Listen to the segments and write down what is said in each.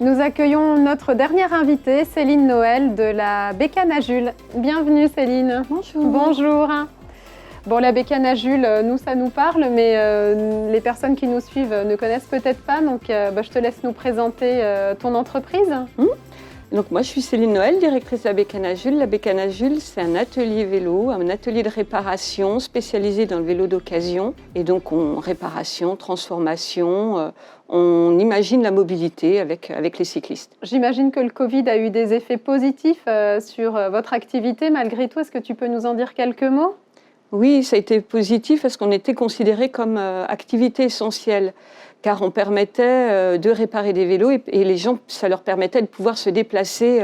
Nous accueillons notre dernière invitée, Céline Noël de la Bécane à Jules. Bienvenue Céline. Bonjour. Bonjour. Bon, la Bécane à Jules, nous ça nous parle, mais les personnes qui nous suivent ne connaissent peut-être pas, donc je te laisse nous présenter ton entreprise. Donc moi je suis Céline Noël, directrice de la Bécane à Jules. La Bécane à Jules, c'est un atelier vélo, un atelier de réparation spécialisé dans le vélo d'occasion. Et donc réparation, transformation, on imagine la mobilité avec les cyclistes. J'imagine que le Covid a eu des effets positifs sur votre activité. Malgré tout, est-ce que tu peux nous en dire quelques mots ? Oui, ça a été positif parce qu'on était considéré comme activité essentielle, car on permettait de réparer des vélos et les gens, ça leur permettait de pouvoir se déplacer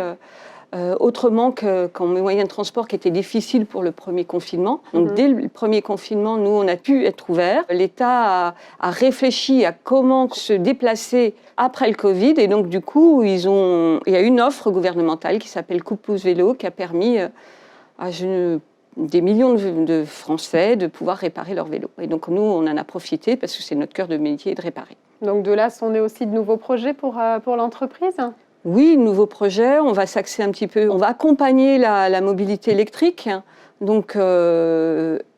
autrement qu'en moyen de transport qui était difficile pour le premier confinement. Donc dès le premier confinement, nous, on a pu être ouverts. L'État a réfléchi à comment se déplacer après le Covid et donc du coup, il y a une offre gouvernementale qui s'appelle Coup de pouce vélo qui a permis des millions de Français de pouvoir réparer leur vélo. Et donc nous, on en a profité parce que c'est notre cœur de métier de réparer. Donc de là sont nés aussi de nouveaux projets pour l'entreprise ? Oui, nouveaux projets, on va s'axer un petit peu, on va accompagner la mobilité électrique, donc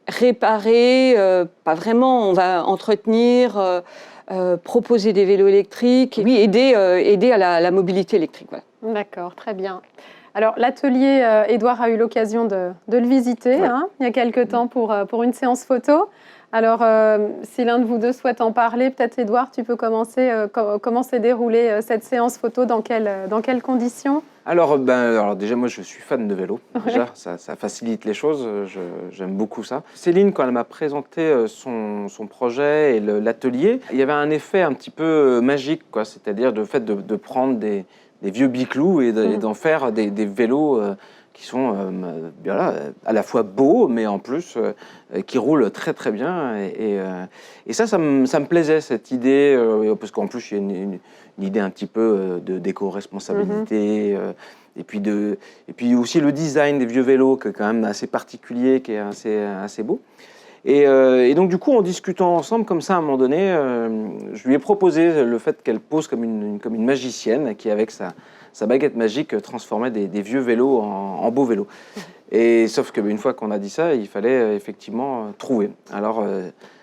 réparer, pas vraiment, on va entretenir, proposer des vélos électriques, oui, aider à la mobilité électrique. Voilà. D'accord, très bien. Alors l'atelier, Édouard a eu l'occasion de le visiter il y a quelques temps pour une séance photo. Alors si l'un de vous deux souhaite en parler, peut-être Édouard, tu peux commencer. Comment s'est déroulée cette séance photo, dans quelles conditions ? Alors déjà, moi je suis fan de vélo. Déjà, ça facilite les choses, j'aime beaucoup ça. Céline, quand elle m'a présenté son projet et l'atelier, il y avait un effet un petit peu magique, quoi. C'est-à-dire le fait de prendre des vieux biclous et d'en faire des vélos qui sont à la fois beaux, mais en plus qui roulent très très bien. Et ça me plaisait, cette idée, parce qu'en plus il y a une idée un petit peu d'éco-responsabilité, et puis aussi le design des vieux vélos, qui est quand même assez particulier, qui est assez beau. Et donc du coup, en discutant ensemble comme ça, à un moment donné, je lui ai proposé le fait qu'elle pose comme une magicienne qui, avec sa baguette magique, transformait des vieux vélos en beaux vélos. Et sauf qu'une fois qu'on a dit ça, il fallait effectivement trouver. Alors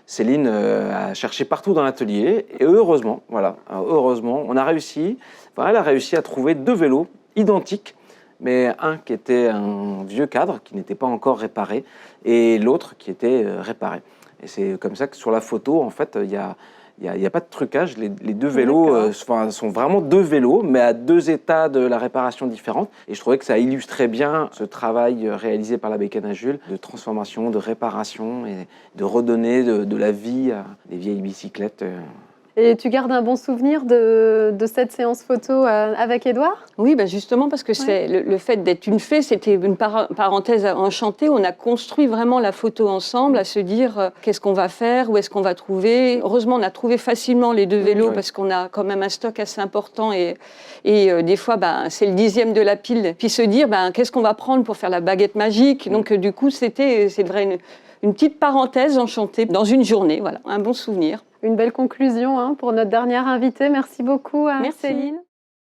Céline a cherché partout dans l'atelier et heureusement, on a réussi. Elle a réussi à trouver 2 vélos identiques, mais un qui était un vieux cadre qui n'était pas encore réparé et l'autre qui était réparé. Et c'est comme ça que sur la photo, en fait, il y a pas de trucage. Les 2 vélos sont vraiment 2 vélos, mais à 2 états de la réparation différentes. Et je trouvais que ça illustrait bien ce travail réalisé par la Bécane à Jules de transformation, de réparation et de redonner de la vie à des vieilles bicyclettes. Et tu gardes un bon souvenir de cette séance photo avec Édouard ? Oui, justement parce que c'est le fait d'être une fée, c'était une parenthèse enchantée. On a construit vraiment la photo ensemble, à se dire qu'est-ce qu'on va faire, où est-ce qu'on va trouver. Heureusement, on a trouvé facilement les 2 vélos parce qu'on a quand même un stock assez important et des fois, c'est le 10e de la pile. Puis se dire qu'est-ce qu'on va prendre pour faire la baguette magique. Donc du coup, c'est vrai une petite parenthèse enchantée dans une journée. Voilà, un bon souvenir. Une belle conclusion pour notre dernière invitée. Merci beaucoup, Merci. Céline.